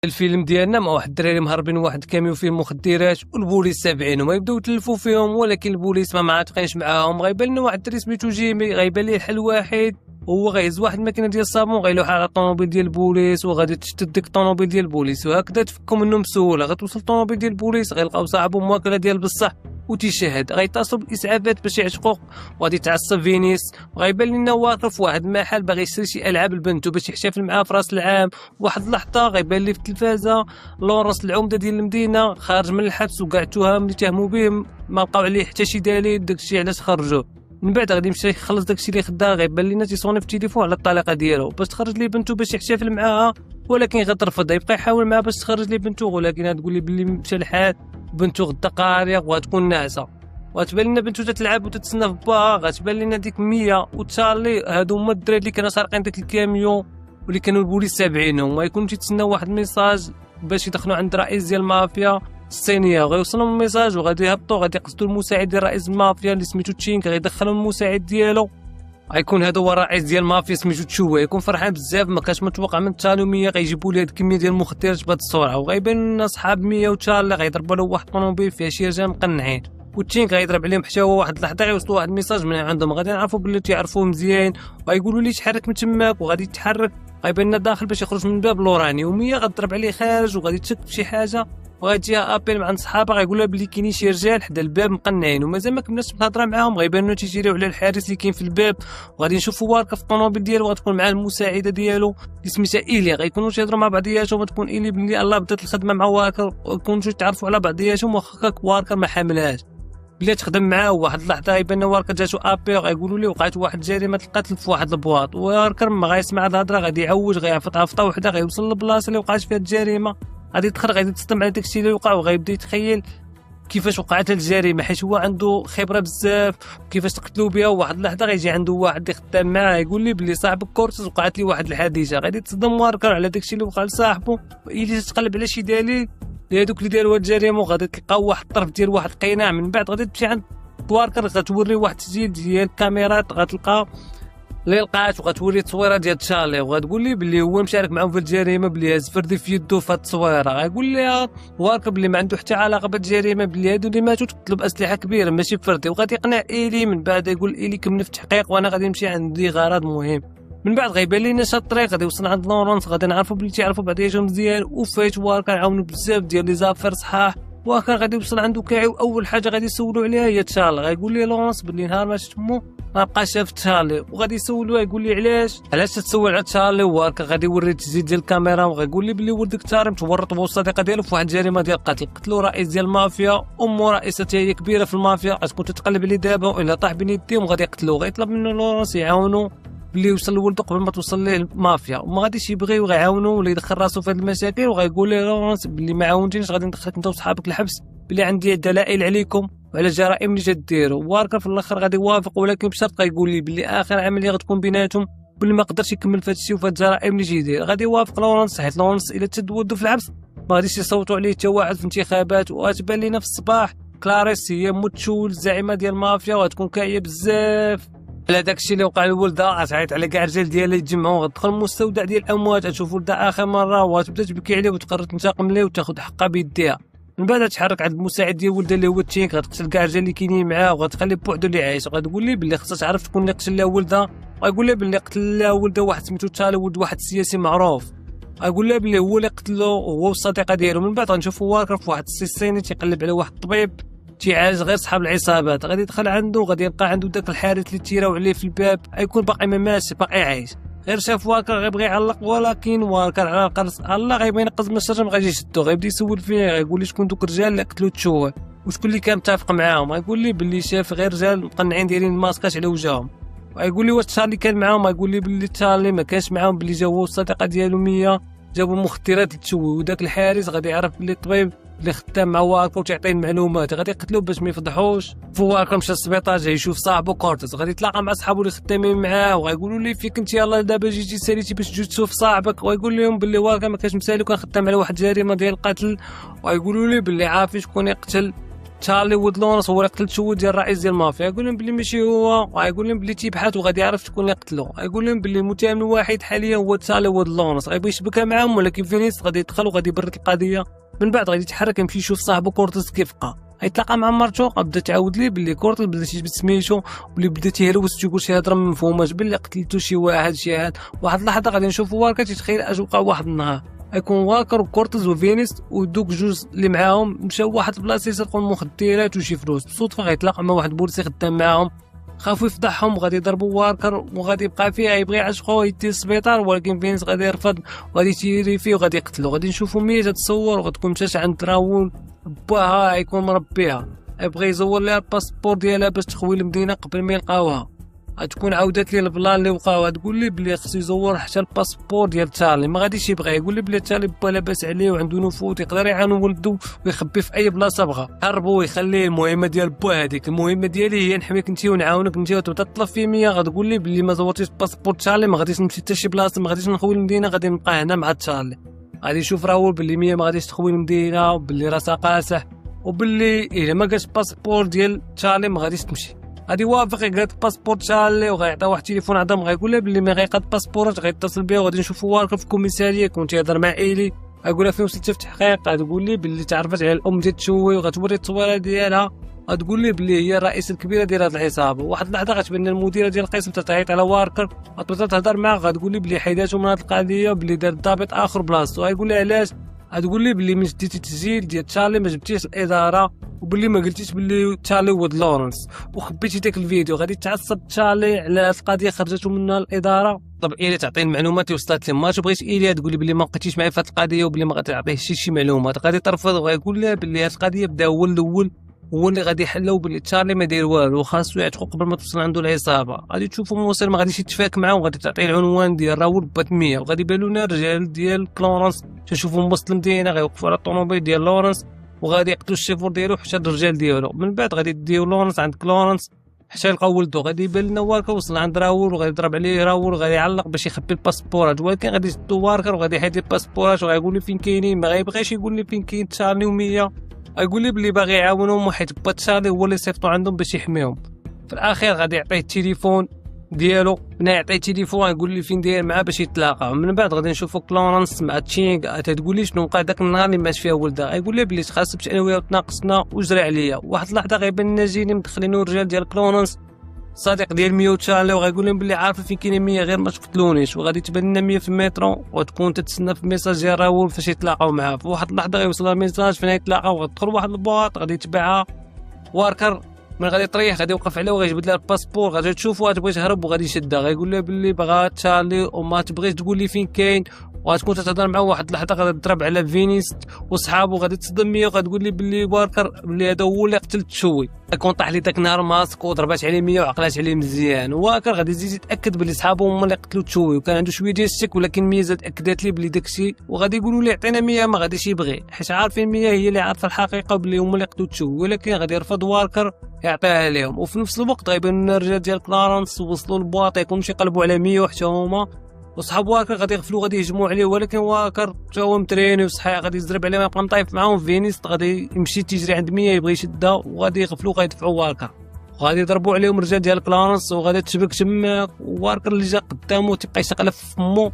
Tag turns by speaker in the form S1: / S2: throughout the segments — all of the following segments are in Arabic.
S1: الفيلم ديالنا مع واحد الدراري مهربين واحد كاميو فيه مخدرات والبوليس تابعينهم، غيبداو يتلفوا فيهم ولكن البوليس ما معاتقينش معاهم. غيبان لنا واحد الدري سميتو جيمي، غيبان ليه الحل واحد هو غيهز واحد الماكينه ديال الصابون غيلوحها على الطوموبيل ديال البوليس وغادي تشتت ديك الطوموبيل ديال البوليس، وهكذا تفكوا منهم بسهوله. غتوصل الطوموبيل ديال البوليس غيلقاو صاحبو مواكله ديال بصح وتيشهد، غيتصلوا بالاسعافات باش يعشقوه وغادي تعصب فينيس. وغيبان لنا واقف في واحد المحل باغي يشري شي العاب لبنته باش يحتفل معاها في راس العام. واحد اللحظه غيبان ليه في التلفازه لورنس العمده ديال المدينه خارج من الحبس، وكاع التهم اللي تهموا به ما لقاو عليه حتى شي دليل، داكشي علاش خرجوه. من بعد غادي يمشي يخلص داكشي اللي خداه، غيبان لينا تيصوني في التليفون على الطليقه ديالو باش تخرج ليه بنته باش يحتفل معاها، ولكن غترفض. يبقى يحاول معاها باش تخرج ليه بنته، ولكن غتقول لي بلي مشى الحال بنته غدا قاريه وغتكون ناعسه. وغتبان لنا بنته تتلعب وتتسنى في باها. غتبان لنا ديك ميا وتشارلي هادو هما الدراري اللي كانوا سارقين داك الكاميون واللي كانوا البوليس تابعينهم، ويكونوا تيتسناو واحد الميساج باش يدخلوا عند رئيس ديال المافيا الصينيه. غيوصلهم الميساج وغادي يهبطوا، غادي يقصدوا المساعد ديال رئيس المافيا اللي سميتو تشينك، غيدخلهم المساعد ديالو. غيكون هذا هو الرئيس ديال المافيا سميتو تشوه. يكون فرحان بزاف، ما كانش متوقع من تشارلي وميا غيجيبوا ليه هاد الكميه ديال المخدرات بهاد السرعه. وغيبان لنا صحاب ميا وتشارلي غيضربوا له واحد الطوموبيل فيها شي رجال مقنعين، وتشينك غيضرب عليهم حتى هو. واحد اللحظه غيوصلوا واحد الميساج من عندهم، غادي نعرفوا بلي تيعرفوه مزيان وغيقولوا ليه تحرك من تماك، وغادي يتحرك. غيبان لنا داخل باش يخرج من الباب اللوراني، وميا غتضرب عليه خارج وغادي تشك بشي حاجه، وغاديها ابيل مع صحابها غيقول لها بلي كاينين شي رجال حدا الباب مقنعين ومازال ما كملاتش الهضره معاهم. غيبانوا تيجريو على الحارس اللي كاين في الباب، وغادي نشوفوا واركه في الطوموبيل ديالو وغتكون معاه المساعده ديالو اللي سميتها ايلي. غيكونوا تيهضروا مع بعضياتهم وتكون ايلي بلي الله بدات الخدمه مع واركر، ويكونوا تعرفوا على بعضياتهم واخا واركر ما حاملهاش بلي تخدم معاه. واحد اللحظه غيبان واركر جاتو ابي غيقولوا ليه وقعت واحد جريمه القتل في واحد البواط، واركر ما غيسمع الهضره غادي يعوج غيعفط عفطه وحده غيوصل للبلاصه اللي وقعت فيها الجريمه. غادي يدخل غادي تصدم على داكشي اللي وقع، وغيبدا يتخيل كيفاش وقعت الجريمه حيت هو عنده خبره بزاف وكيفاش تقتلوا بها. وواحد اللحظه غيجي عنده واحد اللي خدام معاه يقول لي بلي صاحبك كورتز وقعت لي واحد الحادثه. غادي يتصدم واركر على داكشي اللي وقع لصاحبه، وإلي تقلب على شي دليل لهذوك اللي داروا هاد الجريمه، وغادي تلقاو واحد الطرف ديال واحد القناع. من بعد غادي تمشي عند واركر غتوري واحد التسجيل ديال الكاميرات، غتلقى اللي لقات وغتوري التصويره ديال تشارلي، وغتقول لي بلي هو مشارك معاهم في الجريمه، بلي هز فردي في يدو في هاد التصويره. غيقول لها واركر بلي ما عنده حتى علاقه بالجريمه، بلي هادو اللي ماتوا تقتلوا باسلحه كبيره ماشي بفردي. وغادي يقنع ايلي. من بعد يقول ايلي كمل في التحقيق وانا غادي نمشي عندي غرض مهم. من بعد غيبان لينا شاد الطريق غادي يوصل عند لورنس، غادي نعرفوا بلي تيعرفوا بعضياتهم مزيان وفايت واركر عاونوا بزاف ديال لي زافير صحاح. واخر غادي يوصل عنده كاعي، واول حاجه غادي يسولوا عليها هي تشارلي. غيقول لي لورنس بلي نهار ما شفتمو ما بقاش شاف تشارلي، وغادي يسولوه يقول لي علاش تسول على تشارلي. واركر غادي يوري التسجيل ديال الكاميرا وغيقول لي بلي ولدك تشارلي متورط هو والصديقه ديالو في واحد الجريمه ديال القتل، قتلوا رئيس ديال المافيا، امه رئيسه هي كبيره في المافيا غتكون تتقلب عليه دابا والا طاح بين يديهم غادي يقتلوه. غيطلب منه لورنس يعاونو بلي يوصل لولده قبل ما توصل ليه المافيا، وما غاديش يبغي وغيعاونو ولا يدخل راسو في هاد المشاكل. وغيقول لي لورنس بلي ما عاونتينيش غادي ندخلك انت وصحابك الحبس، بلي عندي دلائل عليكم وعلى الجرائم اللي جديروا. واركر في الاخر غادي يوافق، ولكن بشرط غيقول لي بلي اخر عمليه غتكون بيناتهم بلي ما قدرش يكمل في هذا الشيء وفي هاد الجرائم اللي جيدير. غادي يوافق لورنس حيت لورنس الا تشد ولده في الحبس ما غاديش يصوتوا عليه حتى واحد في الانتخابات. وغتبان لينا في الصباح كلاريس هي متشول الزعيمه ديال المافيا، وغتكون كاعيه بزاف على داكشي اللي وقع لولدها. غتعيط على كاع الرجال ديالها يتجمعوا، غتدخل المستودع ديال الاموات تشوف ولدها اخر مره وغتبدا تبكي عليه وتقرر تنتقم ليه وتاخذ حقها بيديها. من بعد تحرك عند المساعد ديال ولدها اللي هو تشينك، غتقتل كاع الرجال اللي كاينين معاه وغتخلي بوحدو اللي عايش. وغتقول ليه بلي خصها تعرف شكون اللي قتل لها ولدها، وغيقول لها بلي قتل لها ولدها واحد سميتو تشارلي، ولد واحد سياسي معروف. غيقول لها بلي هو اللي قتلو هو والصديقه ديالو. من بعد غنشوفوا واركر في واحد السي الصيني تيقلب على واحد الطبيب تيعالج غير صحاب العصابات. غادي يدخل عنده وغادي يلقى عنده داك الحارس اللي تيراو عليه في الباب، غيكون باقي ما ماشي باقي عايش، غير شاف واركر غيبغي يعلق، ولكن واركر على القرص الله غيبغي ينقز من الشجر غادي يشدو. غيبدا يسول فيه غيقول لي شكون دوك الرجال اللي قتلوا تشوه وشكون اللي كان متفق معاهم. غيقول لي بلي شاف غير رجال مقنعين دايرين الماسكات على وجههم. غيقول لي واش تشارلي كان معاهم، غيقول لي بلي تشارلي ما كانش معاهم، بلي جا هو والصديقه ديالو ميا جابوا مخدرات لتشوه. وداك الحارس غادي يعرف بلي الطبيب اللي خدام مع واركر وتعطيه المعلومات غادي يقتلوه باش ما يفضحوش. واركر مشى للسبيطار جاي يشوف صاحبو كورتز، غادي يتلاقى مع صحابو اللي خدامين معاه وغيقولوا ليه فيك انت يلاه دابا جيتي ساليتي باش تجي تشوف صاحبك. ويقول لهم بلي واركر ما كانش مسالي وكان خدام على واحد الجريمه ديال القتل. ويقولوا ليه بلي عارفين شكون يقتل تشارلي وود لورنس هو اللي قتل تشوي ديال الرئيس ديال المافيا. يقول لهم بلي ماشي هو، ويقول لهم بلي تيبحث وغادي يعرف شكون اللي قتلو. يقول لهم بلي المتهم الوحيد حاليا هو تشارلي وود لورنس. غيبغي يشبكها معاهم، ولكن فينيس غادي يدخل وغادي يبرد القضيه. من بعد غادي يتحرك يمشي يشوف صاحبو كورتيس كيف بقى. غيتلاقى مع مرتو، غتبدا تعاود ليه بلي كورتيس بدا تيجبد سميتو، بلي بدا تيهلوس تيقول شي هضره ما مفهوماش، بلي قتلتو شي واحد شي هاد. واحد اللحظه غادي نشوفو واركر تيتخيل اش وقع واحد النهار، يكون واركر وكورتيس وفينيس ودوك جوج اللي معاهم مشاو واحد البلاصه يسرقوا المخدرات وشي فلوس. بالصدفه غيتلاقى مع واحد بوليسي خدام معاهم، خافوا يفضحهم وغادي يضربوا واركر وغادي يبقى فيه يبغي يعشقوه يدي للسبيطار، ولكن فينيس غادي يرفض وغادي تيري فيه وغادي يقتلو. غادي نشوفوا مية تتصور وغتكون مشات عند راول باها يكون مربيها، يبغي يزور ليها الباسبور ديالها باش تخوي المدينه قبل ما يلقاوها. غتكون عاودت ليه البلان اللي وقعوا، تقول لي بلي خصو يزور حتى الباسبور ديال تشارلي. ما غاديش يبغي، يقول لي بلي تشارلي با لاباس عليه وعنده نفوذ يقدر يعاون ولدو ويخبي في اي بلاصه بغا. هربوا ويخليه المهمه ديال با. هذيك المهمه ديالي هي نحميك انت ونعاونك انت، وتبدا تطلب فيه 100. غتقول لي بلي ما زورتيش الباسبور تشارلي ما غاديش نمشي حتى شي بلاصه، ما غاديش نخوي المدينه، غادي نبقى هنا مع تشارلي. غادي يشوف راول بلي 100 ما غاديش تخوي المدينه، وبلي راسها قاسح، وباللي الا ما جاش الباسبور ديال تشارلي ما غاديش تمشي. غادي يوافق يقاد الباسبور تشارلي وغيعطيه واحد التليفون عندهم، غيقول له بلي ما غيقاد الباسبورات غيتصل بها. وغادي نشوفوا واركر في الكوميساريه كنت يهضر مع ايلي، غيقول لها فين وصلتي في التحقيق. غتقول لي بلي تعرفت على الام ديال تشوي وغتوري التصويره ديالها. غتقول لي بلي هي الرئيسه الكبيره ديال هذه العصابه. واحد اللحظه غتبان المديره ديال القسم تتعيط على واركر، غتبدا تهضر معاه. غتقول لي بلي حيداتو من هذه القضيه وبلي دار ضابط اخر بلاصتو. غيقول لها علاش؟ غتقول لي بلي من شديتي التسجيل ديال تشارلي ما جبتيش الاداره، وبلي ما قلتيش بلي تشارلي وود لورنس وخبيتي داك الفيديو. غادي تعصب تشارلي على هاد القضيه خرجته منها الاداره. طب ايلي تعطي المعلومات اللي وصلت لي، ما تبغيش ايلي تقول لي بلي ما بقيتيش معايا في هاد القضيه وبلي ما غتعطيه شي معلومات. غادي ترفض وغيقول لها بلي هاد القضيه بدا هو الاول، هو اللي غادي يحلو بلي تشارلي ما داير والو وخاصو يعتقو قبل ما توصل عنده العصابه. غادي تشوفوا موصل ما غاديش يتفاك معاه، وغادي تعطيه العنوان ديال راول بات 100. وغادي يبانوا لنا الرجال ديال كلورنس تنشوفوا وسط المدينه غيوقفوا على الطوموبيل ديال لورنس وغادي يقتلوا الشيفور ديالو حتى الرجال ديالو. من بعد غادي يديو لورنس عند كلورنس حتى يلقاو ولدو. غادي يبان لنا واركر وصل عند راول وغادي يضرب عليه راول وغادي يعلق باش يخبي الباسبورات، ولكن غادي يشدو واركر وغادي يحيد الباسبورات وغيقول لي فين كاينين. ما غيبغيش يقول لي فين كاين تشارلي و100، غيقول لي بلي باغي يعاونهم وحيت با تشارلي هو اللي صيفطو عندهم باش يحميهم. في الاخير غادي يعطيه التليفون ديالو، ملي يعطيه التليفون غيقول لي فين داير معاه باش يتلاقاو. من بعد غادي نشوفو كلورنس مع تشينغ. تتقول لي شنو وقع داك النهار اللي مات فيها ولدها. غيقول لي بلي تخاصبت انا وياه وتناقصنا وجرى عليا. واحد اللحظه غيبان لنا جيني مدخلينو الرجال ديال كلورنس صديق ديال 100 وتشارلي، وغيقول لهم بلي عارف فين كاين 100 غير ما تقتلونيش. وغادي تبان لنا 100 في المترو وتكون تتسنى في ميساج ديال راول فاش يتلاقاو معاه. في واحد اللحظه غيوصل الميساج فين يتلاقاو، غتدخل واحد البواط غادي يتبعها واركر. من غادي يطريح غادي يوقف عليه وغيجبد لها الباسبور. غادي تشوفو تبغي تهرب وغادي يشدها. غيقول لها بلي بغا تشارلي وما تبغيش تقول لي فين كاين، وغتكون تتهضر معاه. واحد اللحظه غادي تضرب على فينيس وصحابو. غادي تصدم 100 وغتقول لي بلي واركر بلي هذا هو اللي قتل تشوي. غيكون طاح لي داك النهار ماسك وضربات عليه 100 وعقلات عليه مزيان. واركر غادي يزيد يتاكد بلي صحابو هما اللي قتلوا تشوي، وكان عنده شويه ديال الشك، ولكن 100 زاد اكدت لي بلي داكشي. وغادي يقولوا لي عطينا 100، ما غاديش يبغي حيت عارفين 100 هي اللي عارفه الحقيقه بلي هما اللي قتلوا تشوي، ولكن غادي يرفض واركر يعطيها لهم. وفي نفس الوقت غيبان لنا الرجال ديال كلارنس وصلوا للبواط يكونوا يقلبوا على 100 وحتى هما. وصحاب واركر غادي يغفلوا غادي يهجموا عليه، ولكن واركر حتى هو متريني وصحيح غادي يزرب عليه ما يبقى مطايف معاهم. فينيس غادي يمشي تيجري عند 100 يبغي يشدها وغادي يغفلوا غادي يدفعوا واركر وغادي يضربوا عليهم الرجال ديال كلارنس وغادي تشبك تماك. واركر اللي جا قدامه تيبقى يشقلب في فمو،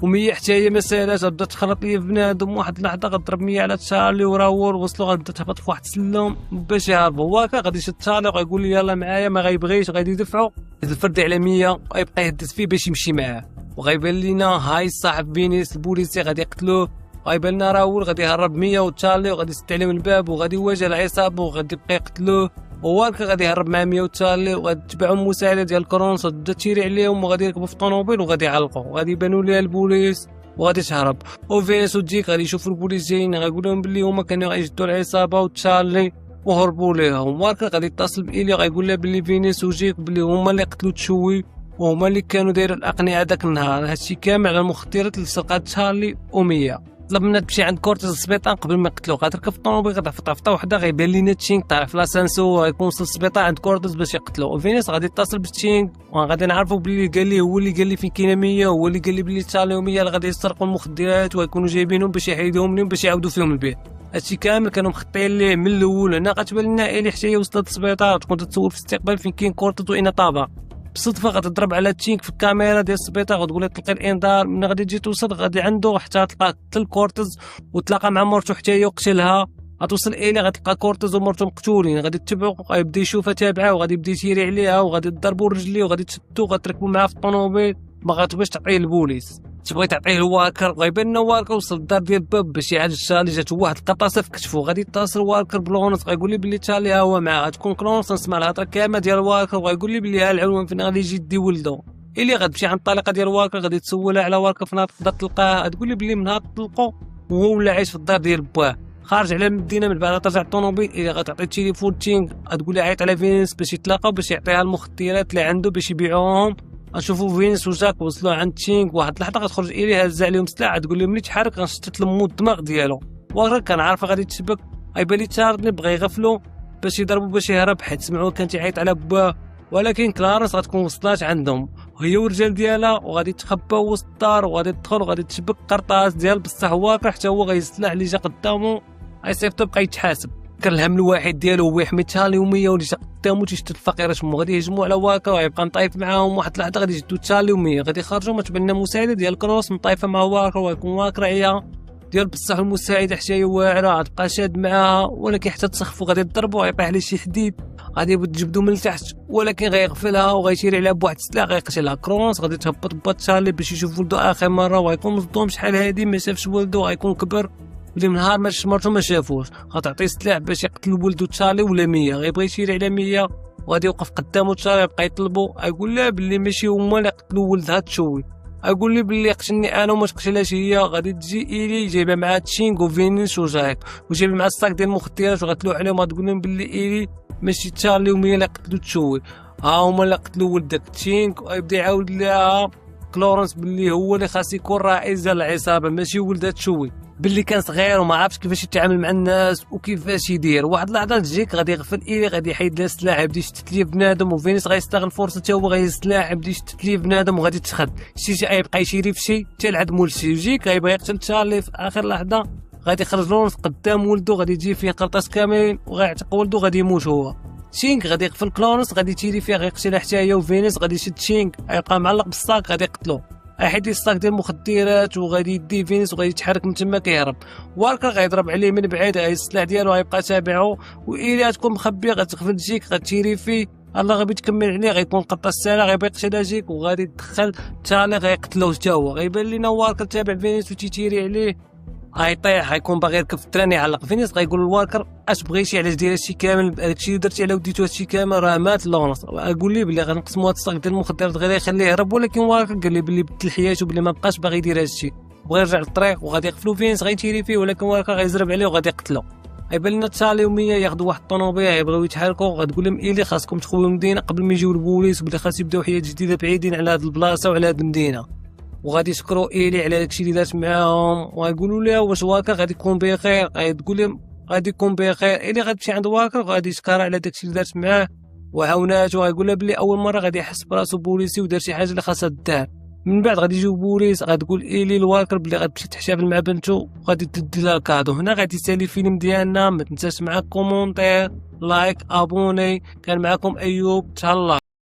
S1: و100 حتى هي ما سالاش بدات تخلط ليه في بنادم. واحد اللحظه غتضرب 100 على تشارلي وراول، وصلوا غتبدا تهبط في واحد السلم باش يهربوا. واركر غادي يشد تشارلي وغيقول لي يلاه معايا، ما غيبغيش غادي يدفعوا الفردي على 100 ويبقى يهدد فيه باش يمشي معاه. وغيبان لينا هاي صاحب فينيس البوليسي غادي يقتلوه. غيبان لنا راول غادي يهرب 100 وتشارلي وغادي يسد عليهم الباب وغادي يواجه العصابه وغادي يبقى يقتلوه. وواركر غادي يهرب مع 100 وتشارلي وغادي تبعهم مساعده ديال كرونس وتبدا تيري عليهم وغادي يركبوا في الطوموبيل وغادي يعلقوا وغادي يبانوا ليها البوليس وغادي تهرب. وفينيس وديك غادي يشوفوا البوليس جايين غيقول لهم بلي هما كانوا غيشدوا العصابه وتشارلي وهربوا ليهم. واركر غادي يتصل بايلي غيقول لها بلي فينيس وجيك بلي هما اللي قتلوا تشوي وهما اللي كانوا دايرين الاقنعه داك النهار. هادشي كامل على المخدرات اللي سرقات تشارلي و100. طلب منها تمشي عند كورتيز السبيطار قبل ما يقتلوه. غتركب في الطوموبيل غتهبط طفطه وحده غيبان لينا تشينغ طالع في لاسانسو غيكون وصل للسبيطار عند كورتيز باش يقتلوه. وفينيس غادي يتصل بتشينغ وغادي نعرفوا بلي قال لي هو اللي قال لي فين كاينه 100، هو اللي قال لي بلي تشارلي و100 اللي غادي يسرقوا المخدرات ويكونوا جايبينهم باش يحيدوهم لهم باش يعاودوا فيهم البيت. هادشي كامل كانوا مخططين ليه من الاول. هنا غتبان لنا إيلي حتى هي وصلت للسبيطار، تكون تتصور في الاستقبال فين كاين كورتز واين طابا. بالصدفه غتضرب على تشينك في الكاميرا ديال السبيطار، غتقول لها تلقى الانذار. من غادي تجي توصل غادي عنده حتى تلقى قتل كورتز، وتلاقى مع مرته حتى هي وقتلها. غتوصل إيلي غتلقى كورتز ومرته مقتولين، غادي تتبعو، غيبدا يشوفها تابعه، وغادي يبدا يسيري عليها، وغادي تضربو رجليه، وغادي تشدو، غتركبو معاه في الطوموبيل. ما غاتبغيش تعطيه البوليس، تبغي تعطيه الواكر. غيبان لنا واكر وصل للدار ديال باب باش يعالج تشارلي. جاتو واحد القطاسه في كتفو، غادي يتصل واكر بلونس، غيقول لي بلي تشارلي ها هو معاه. غتكون كلونس نسمع الهضره كامله ديال واكر، وغيقول لي بلي ها العنوان فين غادي يجي يدي ولدو. اللي غتمشي عن الطريقه ديال واكر، غادي تسولها على واكر فين تقدر تلقاه. تقول لي بلي من هاد طلقو وهو ولا عايش في الدار ديال باه، خارج على المدينه. من بعد ترجع الطوموبيل، اللي غتعطي التليفون تشينغ، غتقول لي عيط على فينيس باش يتلاقاو، باش يعطيها المخدرات اللي عنده باش يبيعوهم. غنشوفوا فينيس وجاك وصلوا عند تشينغ. واحد اللحظه غتخرج إيلي هازه عليهم سلاح، تقول لهم ملي تحرك غنشتت لمو الدماغ ديالو. واكر كان عارفه غادي تشبك، غيبان لي تشارلي بغى يغفلو باش يضربوا باش يهرب، حيت سمعوه كان تيعيط على باه. ولكن كلارنس غتكون وصلات عندهم وهي والرجال ديالها، وغادي تخباو وسط الدار، وغادي تدخل وغادي تشبك قرطاس ديال بصح واكر حتى هو غيهز السلاح اللي جا قدامه. غيصيفطو بقى يتحاسب. كان الهم الواحد ديالو هو يحمي تشارلي ومية، واللي جا قدامو تيشتت الفقيره تما. غادي يهجموا على واكر وغيبقى مطايف معاهم. واحد اللحظه غادي يجدو تشارلي ومية، غادي يخرجوا. ما تبان لنا مساعده ديال كروس مطايفه مع واكر، ويكون واكر عيا ديال بصح المساعده حتى هي واعره، غتبقى شاد معاها. ولكن حتى تسخفوا غادي تضربوا، غيطيح ليه شي حديد، غادي يجبدو من التحت، ولكن غيغفلها وغيشير عليها بواحد السلاح غيقتلها. كرونس غادي تهبط با تشارلي باش يشوف ولدو اخر مره، وغيكون مصدوم شحال هادي ما شافش ولدو، غيكون كبر اللي من نهار ما شاف مرتو ما شافوش. غتعطيه السلاح باش يقتل ولدو تشارلي ولا مية. غيبغي يشير على مية، وغادي يوقف قدامو تشارلي يبقى يطلبو. يقول لها بلي ماشي هما اللي قتلوا ولدها تشوي، يقول لي بلي قتلني انا وما تقتلهاش هي. غادي تجي إيلي جايبه معها تشينغ وفينيس وجاك، وجايبه مع الصاك ديال المخدرات، وغتلو عليهم. غتقول لهم بلي إيلي ماشي تشارلي ومية اللي قتلوا تشوي، ها هما اللي قتلوا ولدك تشينغ. ويبدا يعاود لها كلورنس بلي هو اللي خاص يكون رئيس ديال العصابه ماشي ولدها تشوي، بلي كان صغير وما عرفش كيفاش يتعامل مع الناس وكيفاش يدير. واحد اللحظه تجيك غادي يغفل إيلي، غادي يحيد لها السلاح، يبدا يشتت ليه بنادم. وفينيس غيستغل الفرصه حتى هو غيهز السلاح، يبدا يشتت ليه بنادم، وغادي تخد شي غيبقى يشيري في شي حتى لعند مول شي. يجيك غيبغي يقتل تشارلي في اخر لحظه، غادي يخرج لونس قدام ولدو، غادي يجي فيه قرطاس كاملين وغيعتق ولدو، غادي يموت هو. تشينغ غادي يقفل كلونس، غادي تيري فيها غيقتلها حتى هي. وفينيس غادي يشد تشينغ، غيبقى معلق بالصاك، غادي يقتلو. غيحيد الصاك ديال المخدرات، وغادي يدي فينيس وغادي يتحرك من تما كيهرب. واكر غيضرب عليه من بعيد، غيهز السلاح ديالو غيبقى تابعه. وإيلي غتكون مخبيه، غتغفل جيك، غتيري فيه. الله غادي تكمل عليه، غيكون قطع الساعه، غيبقى يقتل جيك، وغادي تدخل تشارلي غيقتلو حتى هو. غيبان لينا واكر تابع فينيس وتيتيري عليه، غيطيح، غيكون باغي يركب في التران يعلق. فينيس غيقول لواكر اش بغيتي، علاش داير هادشي كامل، داكشي اللي درتي على وديتو هادشي كامل راه مات لونس. قول لي بلي غنقسموا هاد الصاك ديال المخدرات غير يخليه يهرب. ولكن واكر قال لي بلي بدل حياته، بلي ما بقاش باغي يدير هادشي، بغى يرجع للطريق. وغادي يقفلوا فينيس غيتيري فيه، ولكن واكر غيزرب عليه وغادي يقتلو. غيبان لنا تشارلي ومية ياخذوا واحد الطوموبيل يبغيو يتحركوا. غتقول لهم إيلي خاصكم تخويو المدينه قبل ما يجيو البوليس، وبلي خاص يبداو حياه جديده بعيدين على هاد البلاصه وعلى هاد المدينه. وغادي يشكروا إيلي على داكشي اللي دارت معاهم، ويقولوا لها واش واكر غادي يكون بخير. غتقول لهم غادي يكون بخير. إيلي غتمشي عند واكر وغادي يشكرها على داكشي اللي دارت معاه وعاوناته. ويقول لها بلي اول مره غادي يحس براسو بوليسي ودار شي حاجه اللي خاصها تدار. من بعد غادي يجيو بوليس، غتقول إيلي لواكر بلي غتمشي تحتفل مع بنته وغادي تدي لها الكادو. هنا غادي يسالي الفيلم ديالنا. ما تنساش معاك كومونتير، لايك، ابوني. كان معكم ايوب، تهلا.